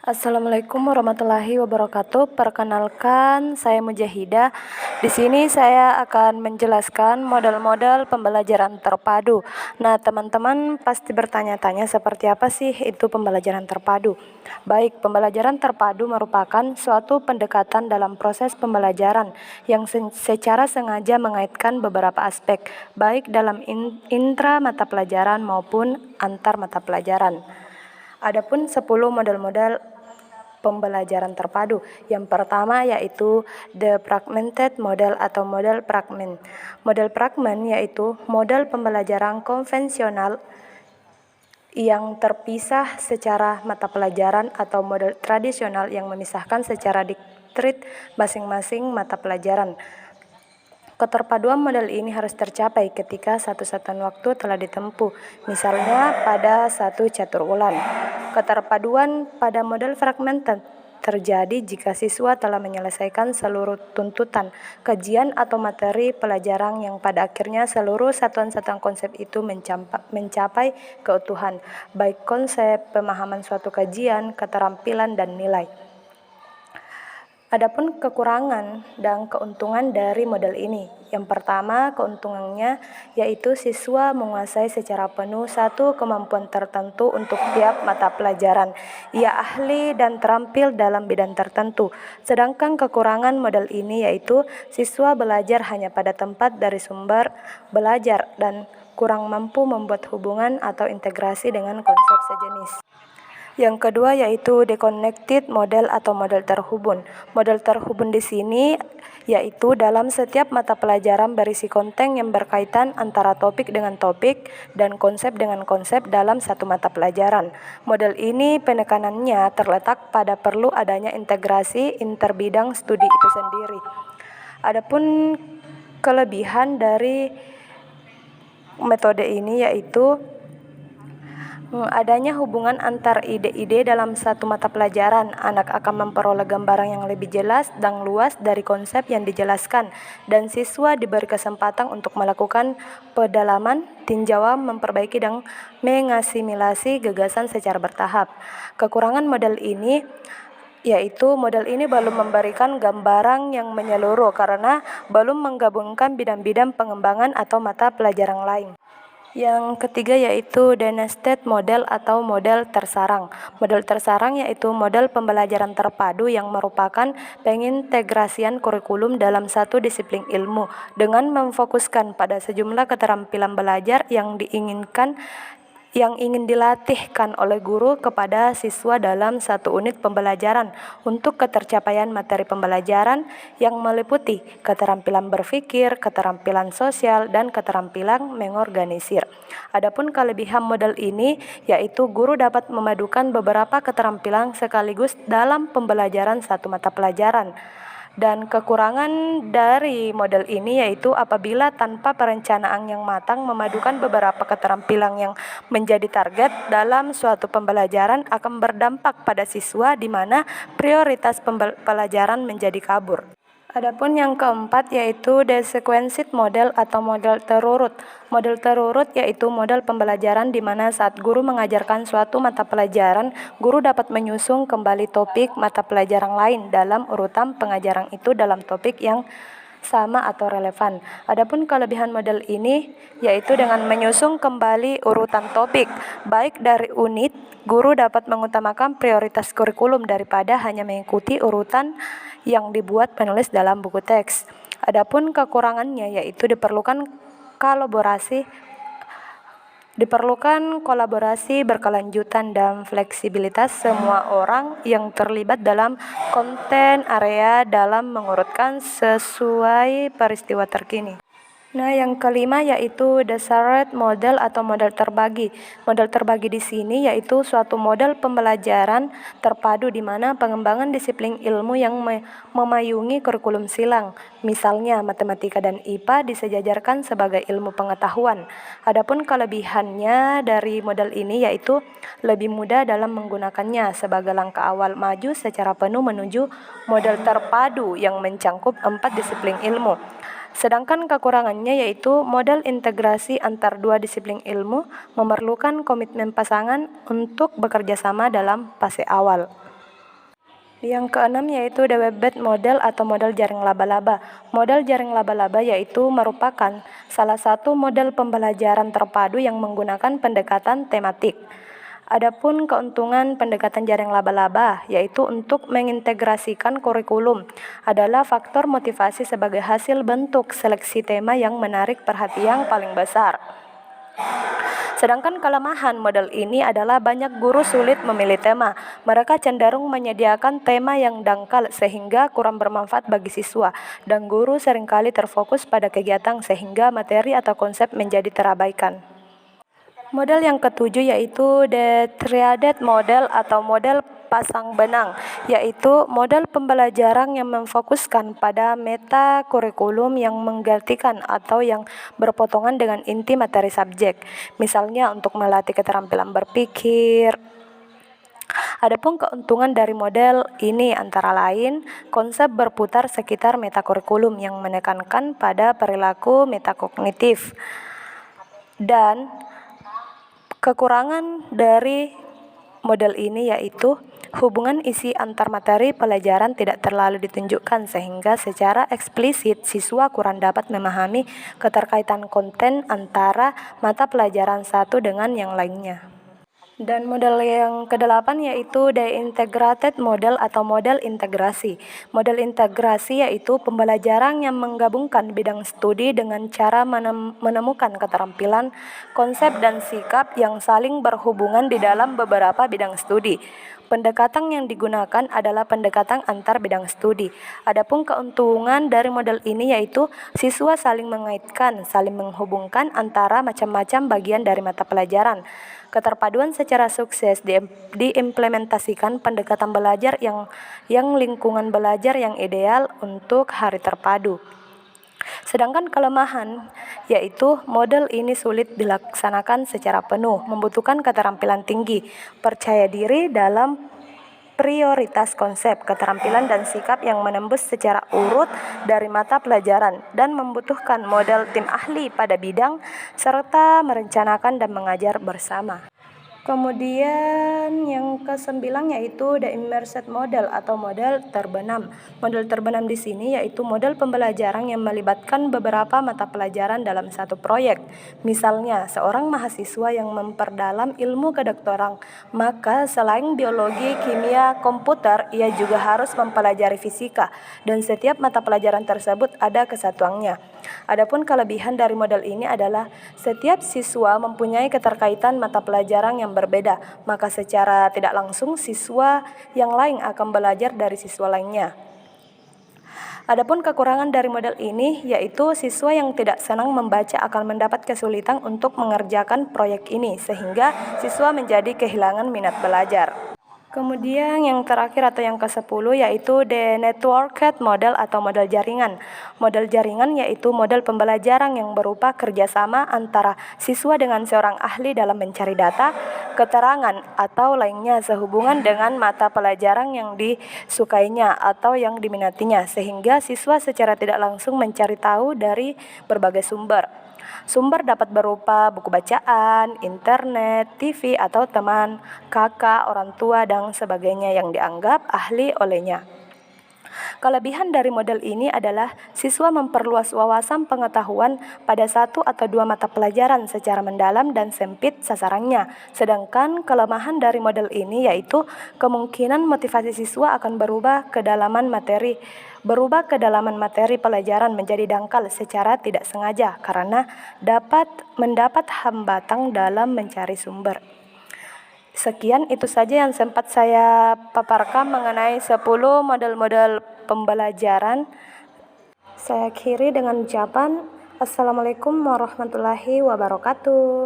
Assalamualaikum warahmatullahi wabarakatuh. Perkenalkan, saya Mujahidah. Di sini saya akan menjelaskan model-model pembelajaran terpadu. Nah, teman-teman pasti bertanya-tanya seperti apa sih itu pembelajaran terpadu? Baik, pembelajaran terpadu merupakan suatu pendekatan dalam proses pembelajaran yang secara sengaja mengaitkan beberapa aspek, baik dalam intra mata pelajaran maupun antar mata pelajaran. Adapun 10 model-model pembelajaran terpadu. Yang pertama yaitu the fragmented model atau model fragment. Model fragment yaitu model pembelajaran konvensional yang terpisah secara mata pelajaran atau model tradisional yang memisahkan secara diktrit masing-masing mata pelajaran. Keterpaduan model ini harus tercapai ketika satu satuan waktu telah ditempuh, misalnya pada satu catur bulan. Keterpaduan pada model fragmented terjadi jika siswa telah menyelesaikan seluruh tuntutan, kajian atau materi pelajaran yang pada akhirnya seluruh satuan-satuan konsep itu mencapai keutuhan, baik konsep, pemahaman suatu kajian, keterampilan, dan nilai. Adapun kekurangan dan keuntungan dari model ini. Yang pertama, keuntungannya yaitu siswa menguasai secara penuh satu kemampuan tertentu untuk tiap mata pelajaran. Ia ahli dan terampil dalam bidang tertentu. Sedangkan kekurangan model ini yaitu siswa belajar hanya pada tempat dari sumber belajar dan kurang mampu membuat hubungan atau integrasi dengan konsep sejenis. Yang kedua yaitu deconnected model atau model terhubung. Model terhubung di sini yaitu dalam setiap mata pelajaran berisi konten yang berkaitan antara topik dengan topik dan konsep dengan konsep dalam satu mata pelajaran. Model ini penekanannya terletak pada perlu adanya integrasi interbidang studi itu sendiri. Adapun kelebihan dari metode ini yaitu adanya hubungan antar ide-ide dalam satu mata pelajaran. Anak akan memperoleh gambaran yang lebih jelas dan luas dari konsep yang dijelaskan, dan siswa diberi kesempatan untuk melakukan pendalaman, tinjauan, memperbaiki dan mengasimilasi gagasan secara bertahap. Kekurangan model ini yaitu model ini belum memberikan gambaran yang menyeluruh karena belum menggabungkan bidang-bidang pengembangan atau mata pelajaran lain. Yang ketiga yaitu the nested model atau model tersarang. Model tersarang yaitu model pembelajaran terpadu yang merupakan pengintegrasian kurikulum dalam satu disiplin ilmu dengan memfokuskan pada sejumlah keterampilan belajar yang ingin dilatihkan oleh guru kepada siswa dalam satu unit pembelajaran untuk ketercapaian materi pembelajaran yang meliputi keterampilan berpikir, keterampilan sosial, dan keterampilan mengorganisir. Adapun kelebihan model ini yaitu guru dapat memadukan beberapa keterampilan sekaligus dalam pembelajaran satu mata pelajaran. Dan kekurangan dari model ini yaitu apabila tanpa perencanaan yang matang memadukan beberapa keterampilan yang menjadi target dalam suatu pembelajaran akan berdampak pada siswa di mana prioritas pembelajaran menjadi kabur. Adapun yang keempat yaitu the sequenced model atau model terurut. Model terurut yaitu model pembelajaran di mana saat guru mengajarkan suatu mata pelajaran, guru dapat menyusun kembali topik mata pelajaran lain dalam urutan pengajaran itu dalam topik yang sama atau relevan. Adapun kelebihan model ini yaitu dengan menyusun kembali urutan topik, baik dari unit, guru dapat mengutamakan prioritas kurikulum daripada hanya mengikuti urutan yang dibuat penulis dalam buku teks. Adapun kekurangannya yaitu diperlukan kolaborasi berkelanjutan dan fleksibilitas semua orang yang terlibat dalam konten area dalam mengurutkan sesuai peristiwa terkini. Nah, yang kelima yaitu the shared model atau model terbagi. Model terbagi di sini yaitu suatu model pembelajaran terpadu di mana pengembangan disiplin ilmu yang memayungi kurikulum silang. Misalnya, matematika dan IPA disejajarkan sebagai ilmu pengetahuan. Adapun kelebihannya dari model ini yaitu lebih mudah dalam menggunakannya sebagai langkah awal maju secara penuh menuju model terpadu yang mencakup 4 disiplin ilmu. Sedangkan kekurangannya yaitu model integrasi antar dua disiplin ilmu memerlukan komitmen pasangan untuk bekerja sama dalam fase awal. Yang keenam yaitu the Webbed model atau model jaring laba-laba. Model jaring laba-laba yaitu merupakan salah satu model pembelajaran terpadu yang menggunakan pendekatan tematik. Adapun keuntungan pendekatan jaring laba-laba yaitu untuk mengintegrasikan kurikulum adalah faktor motivasi sebagai hasil bentuk seleksi tema yang menarik perhatian paling besar. Sedangkan kelemahan model ini adalah banyak guru sulit memilih tema. Mereka cenderung menyediakan tema yang dangkal sehingga kurang bermanfaat bagi siswa, dan guru seringkali terfokus pada kegiatan sehingga materi atau konsep menjadi terabaikan. Model yang ketujuh yaitu the triaded model atau model pasang benang, yaitu model pembelajaran yang memfokuskan pada meta kurikulum yang menggantikan atau yang berpotongan dengan inti materi subjek. Misalnya untuk melatih keterampilan berpikir. Adapun keuntungan dari model ini antara lain konsep berputar sekitar metakurikulum yang menekankan pada perilaku metakognitif, dan kekurangan dari model ini yaitu hubungan isi antar materi pelajaran tidak terlalu ditunjukkan sehingga secara eksplisit siswa kurang dapat memahami keterkaitan konten antara mata pelajaran satu dengan yang lainnya. Dan model yang kedelapan yaitu the integrated model atau model integrasi. Model integrasi yaitu pembelajaran yang menggabungkan bidang studi dengan cara menemukan keterampilan, konsep dan sikap yang saling berhubungan di dalam beberapa bidang studi. Pendekatan yang digunakan adalah pendekatan antar bidang studi. Adapun keuntungan dari model ini yaitu siswa saling mengaitkan, saling menghubungkan antara macam-macam bagian dari mata pelajaran. Keterpaduan secara sukses diimplementasikan pendekatan belajar yang lingkungan belajar yang ideal untuk hari terpadu. Sedangkan kelemahan yaitu model ini sulit dilaksanakan secara penuh, membutuhkan keterampilan tinggi, percaya diri dalam prioritas konsep, keterampilan dan sikap yang menembus secara urut dari mata pelajaran, dan membutuhkan model tim ahli pada bidang serta merencanakan dan mengajar bersama. Kemudian yang kesembilan yaitu the immersed model atau model terbenam. Model terbenam di sini yaitu model pembelajaran yang melibatkan beberapa mata pelajaran dalam satu proyek. Misalnya, seorang mahasiswa yang memperdalam ilmu kedokteran, maka selain biologi, kimia, komputer, ia juga harus mempelajari fisika, dan setiap mata pelajaran tersebut ada kesatuannya. Adapun kelebihan dari model ini adalah setiap siswa mempunyai keterkaitan mata pelajaran yang berbeda, maka secara tidak langsung siswa yang lain akan belajar dari siswa lainnya. Adapun kekurangan dari model ini yaitu siswa yang tidak senang membaca akan mendapat kesulitan untuk mengerjakan proyek ini sehingga siswa menjadi kehilangan minat belajar. Kemudian yang terakhir atau yang ke-10 yaitu the networked model atau model jaringan. Model jaringan yaitu model pembelajaran yang berupa kerjasama antara siswa dengan seorang ahli dalam mencari data, keterangan, atau lainnya sehubungan dengan mata pelajaran yang disukainya atau yang diminatinya, sehingga siswa secara tidak langsung mencari tahu dari berbagai sumber. Sumber dapat berupa buku bacaan, internet, TV, atau teman, kakak, orang tua, dan sebagainya yang dianggap ahli olehnya. Kelebihan dari model ini adalah siswa memperluas wawasan pengetahuan pada satu atau dua mata pelajaran secara mendalam dan sempit sasarannya. Sedangkan kelemahan dari model ini yaitu kemungkinan motivasi siswa akan berubah kedalaman materi pelajaran menjadi dangkal secara tidak sengaja karena dapat mendapat hambatan dalam mencari sumber. Sekian itu saja yang sempat saya paparkan mengenai 10 model-model pembelajaran. Saya akhiri dengan ucapan Assalamualaikum warahmatullahi wabarakatuh.